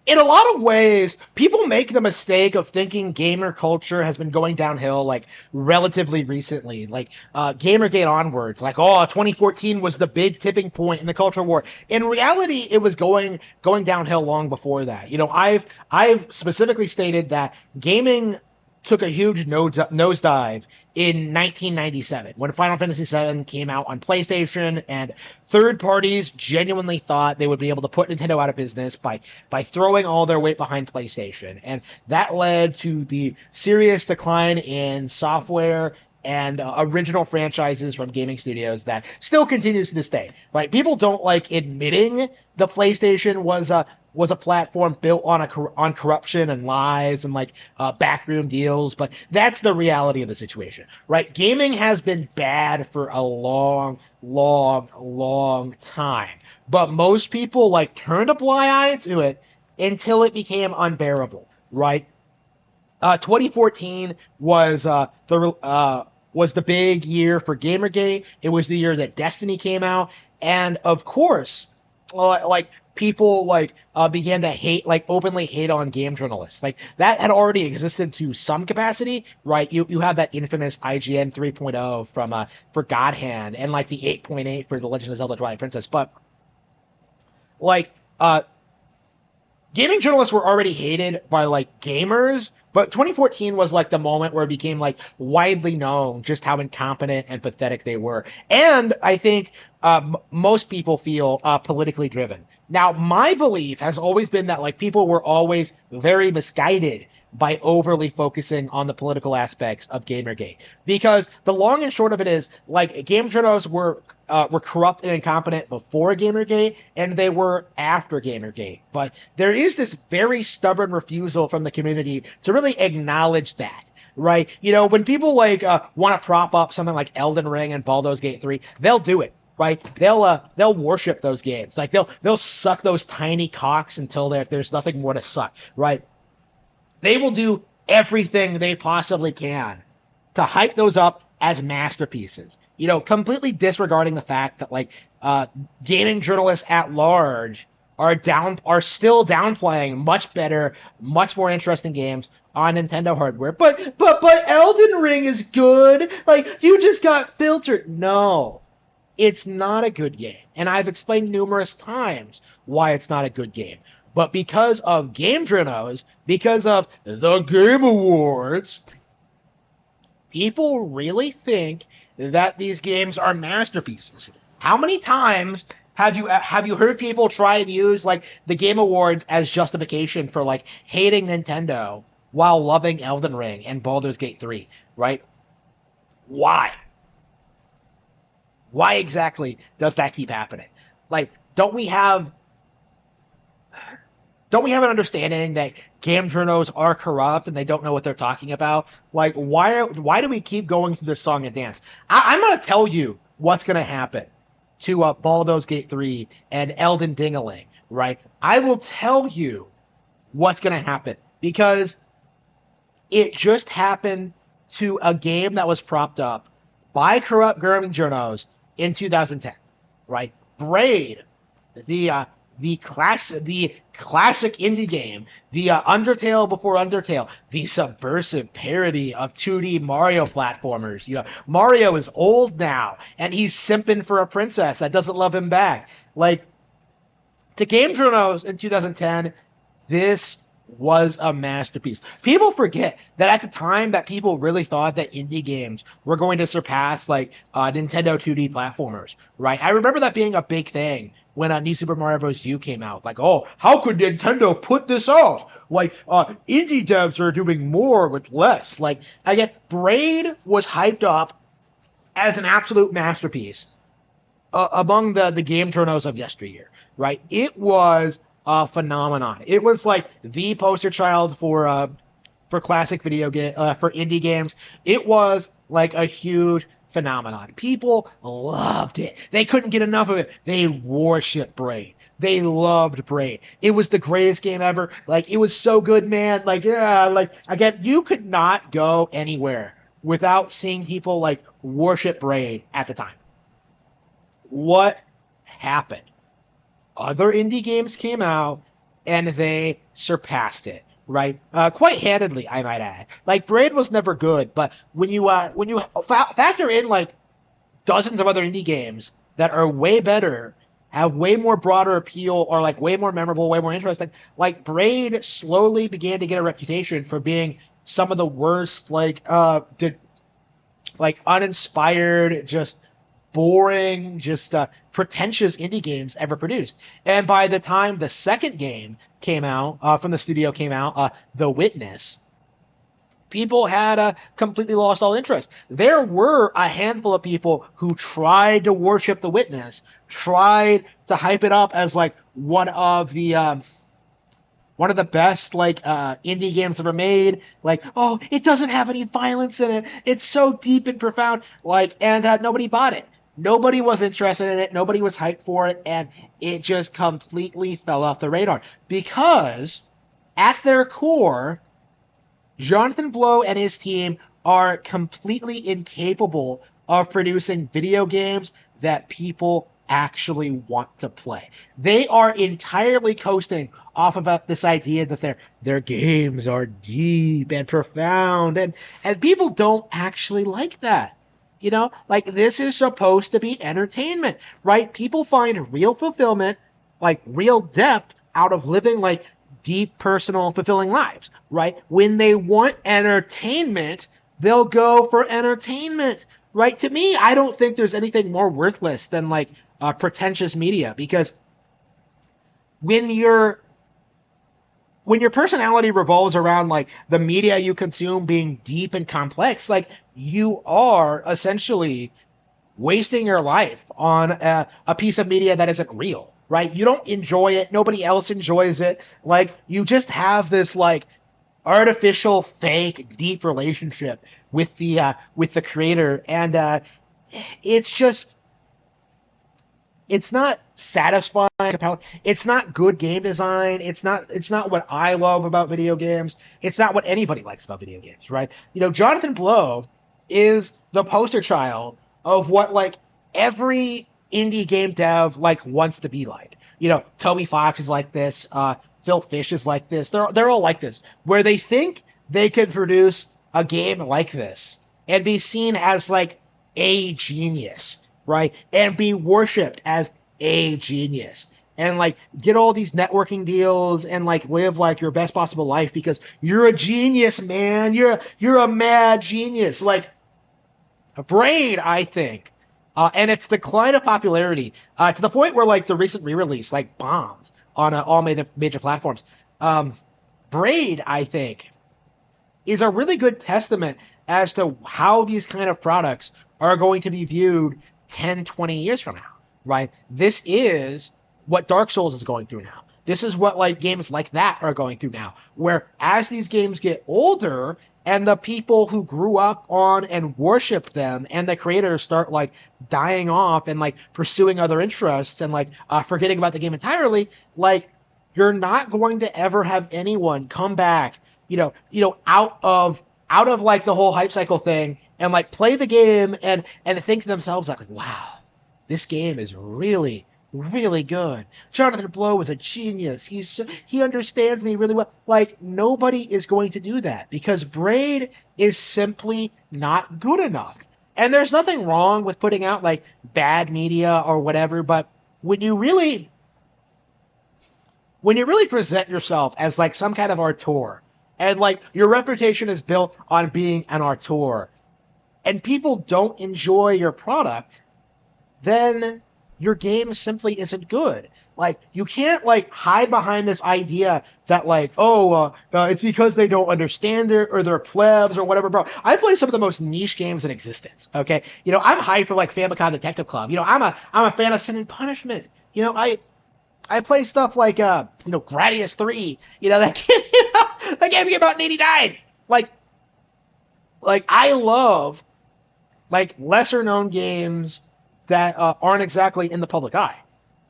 In a lot of ways, people make the mistake of thinking gamer culture has been going downhill like relatively recently, like Gamergate onwards. Like, oh, 2014 was the big tipping point in the culture war. In reality, it was going downhill long before that. I've specifically stated that gaming took a huge nosedive in 1997 when Final Fantasy VII came out on PlayStation, and third parties genuinely thought they would be able to put Nintendo out of business by throwing all their weight behind PlayStation, and that led to the serious decline in software and original franchises from gaming studios that still continues to this day. Right? People don't like admitting the PlayStation was a platform built on corruption and lies and like backroom deals, but that's the reality of the situation, right? Gaming has been bad for a long, long, long time, but most people like turned a blind eye to it until it became unbearable, right? 2014 was the big year for Gamergate. It was the year that Destiny came out, and of course, like people began to hate, like openly hate on game journalists. Like that had already existed to some capacity, right? You have that infamous IGN 3.0 from for God Hand, and like the 8.8 for The Legend of Zelda: Twilight Princess, but like gaming journalists were already hated by like gamers, but 2014 was like the moment where it became like widely known just how incompetent and pathetic they were. And I think most people feel politically driven. Now, my belief has always been that like people were always very misguided by overly focusing on the political aspects of Gamergate. Because the long and short of it is, like, game journals were corrupt and incompetent before Gamergate, and they were after Gamergate. But there is this very stubborn refusal from the community to really acknowledge that. Right, when people like want to prop up something like Elden Ring and Baldur's Gate 3, they'll do it. Right, they'll worship those games. Like they'll suck those tiny cocks until there's nothing more to suck. Right, they will do everything they possibly can to hype those up as masterpieces. Completely disregarding the fact that like gaming journalists at large are still downplaying much better, much more interesting games on Nintendo hardware. But Elden Ring is good. Like you just got filtered. No, it's not a good game. And I've explained numerous times why it's not a good game. But because of Game Journos, because of the Game Awards, people really think that these games are masterpieces. How many times have you heard people try and use like the Game Awards as justification for like hating Nintendo while loving Elden Ring and Baldur's Gate 3, right? Why? Why exactly does that keep happening? Like, don't we have an understanding that game journos are corrupt and they don't know what they're talking about? Like, why do we keep going through this song and dance? I'm gonna tell you what's gonna happen to Baldur's Gate 3 and Elden Dingaling, right? I will tell you what's gonna happen because it just happened to a game that was propped up by corrupt gaming journos in 2010, right? Braid, the classic indie game, the Undertale before Undertale, the subversive parody of 2D Mario platformers. Mario is old now, and he's simping for a princess that doesn't love him back. Like, to Game Journos in 2010, this was a masterpiece. People forget that at the time that people really thought that indie games were going to surpass like Nintendo 2D platformers, right? I remember that being a big thing when New Super Mario Bros. U came out. Like, oh, how could Nintendo put this out? Like, indie devs are doing more with less. Like, again, Braid was hyped up as an absolute masterpiece among the game journals of yesteryear, right? It was a phenomenon. It was like the poster child for classic video game for indie games. It was like a huge phenomenon. People loved it. They couldn't get enough of it. They worshiped Braid. They loved Braid. It was the greatest game ever. Like, it was so good, man. Like, yeah, like, again, you could not go anywhere without seeing people like worship Braid at the time. What happened? Other indie games came out, and they surpassed it, right? Quite handedly, I might add. Like Braid was never good, but when you factor in like dozens of other indie games that are way better, have way more broader appeal, or like way more memorable, way more interesting. Like Braid slowly began to get a reputation for being some of the worst, like uninspired, just boring, just pretentious indie games ever produced. And by the time the second game came out, from the studio came out, The Witness, people had completely lost all interest. There were a handful of people who tried to worship The Witness, tried to hype it up as like one of the best like indie games ever made. Like, oh, it doesn't have any violence in it. It's so deep and profound. Like, and nobody bought it. Nobody was interested in it. Nobody was hyped for it, and it just completely fell off the radar because at their core, Jonathan Blow and his team are completely incapable of producing video games that people actually want to play. They are entirely coasting off of this idea that their games are deep and profound, and people don't actually like that. You know, like this is supposed to be entertainment, right? People find real fulfillment, like real depth out of living like deep, personal, fulfilling lives, right? When they want entertainment, they'll go for entertainment, right? To me, I don't think there's anything more worthless than like pretentious media, because when your when your personality revolves around like the media you consume being deep and complex, like you are essentially wasting your life on a piece of media that isn't real, right? You don't enjoy it. Nobody else enjoys it. Like you just have this like artificial, fake, deep relationship with the creator, and it's just it's not satisfying. It's not good game design. It's not what I love about video games. It's not what anybody likes about video games, right? You know, Jonathan Blow is the poster child of what like every indie game dev like wants to be like. You know, Toby Fox is like this. Phil Fish is like this. They're all like this, where they think they could produce a game like this and be seen as like a genius, right? And be worshipped as a genius. And like get all these networking deals and like live like your best possible life because you're a genius, man. You're a mad genius. Like Braid, I think, and its decline of popularity to the point where like the recent re-release like bombed on all major platforms. Braid, I think, is a really good testament as to how these kind of products are going to be viewed 10, 20 years from now, right? This is what Dark Souls is going through now. This is what like games like that are going through now, where as these games get older and the people who grew up on and worshiped them and the creators start like dying off and like pursuing other interests and like forgetting about the game entirely, like you're not going to ever have anyone come back, out of like the whole hype cycle thing and like play the game and think to themselves like, wow, this game is really really good. Jonathan Blow is a genius. He understands me really well. Like nobody is going to do that because Braid is simply not good enough. And there's nothing wrong with putting out like bad media or whatever, but when you really present yourself as like some kind of auteur and like your reputation is built on being an auteur and people don't enjoy your product, then your game simply isn't good. Like you can't like hide behind this idea that like, it's because they don't understand it or they're plebs or whatever, bro. I play some of the most niche games in existence. Okay, I'm hyped for like Famicom Detective Club. I'm a fan of Sin and Punishment. I play stuff like Gradius 3. That game came out in '89. Like I love like lesser known games that aren't exactly in the public eye.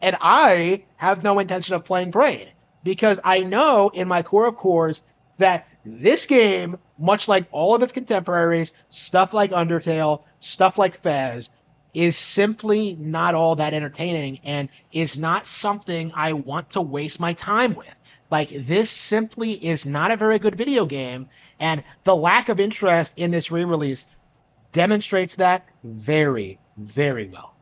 And I have no intention of playing Braid because I know in my core of cores that this game, much like all of its contemporaries, stuff like Undertale, stuff like Fez, is simply not all that entertaining and is not something I want to waste my time with. Like, this simply is not a very good video game, and the lack of interest in this re-release demonstrates that very, very well.